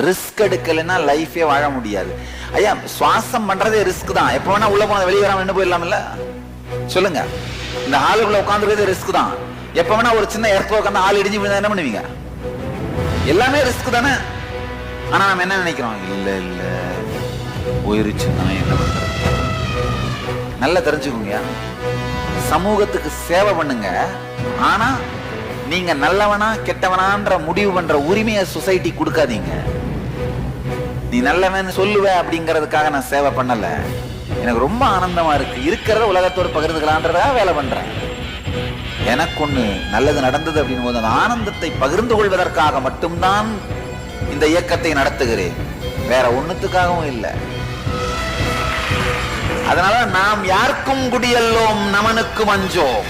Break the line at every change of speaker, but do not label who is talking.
Risk எடுக்கலைன்னா லைஃபே வாழ முடியாது. ஐயா, சுவாசம் பண்றதே ரிஸ்க் தான். எப்ப வேணா உள்ள போன வெளியே வராம என்ன போயிடலாம்ல? சொல்லுங்க. இந்த ஆளுக்குள்ள உட்காந்துருக்கிறது ரிஸ்க் தான். எப்ப வேணா ஒரு சின்ன இடத்துல உட்காந்து ஆள் இடிஞ்சு விழுந்தா என்ன பண்ணுவீங்க? எல்லாமே ரிஸ்க் தானே. ஆனா நம்ம என்ன நினைக்கிறோம்? இல்ல இல்ல போயிருச்சுன்னா என்ன பண்றது? நல்லா தெரிஞ்சுக்கோங்க, சமூகத்துக்கு சேவை பண்ணுங்க. ஆனா நீங்க நல்லவனா கெட்டவனான்ற முடிவு பண்ற உரிமையை சொசைட்டி கொடுக்காதீங்க. நீ நல்லவன் சொல்லுவ அப்படிங்கறதுக்காக நான் சேவை பண்ணல. எனக்கு ரொம்ப ஆனந்தமா இருக்கு, இருக்கிறத உலகத்தோடு பகிர்ந்துக்கலான்றதா வேலை பண்றேன். எனக்கு ஒண்ணு நல்லது நடந்தது அப்படின் போது அந்த ஆனந்தத்தை பகிர்ந்து கொள்வதற்காக மட்டும்தான் இந்த இயக்கத்தை நடத்துகிறேன், வேற ஒண்ணுத்துக்காகவும் இல்லை. அதனால நாம் யாருக்கும் குடியல்லோம், நமனுக்கு வஞ்சோம்.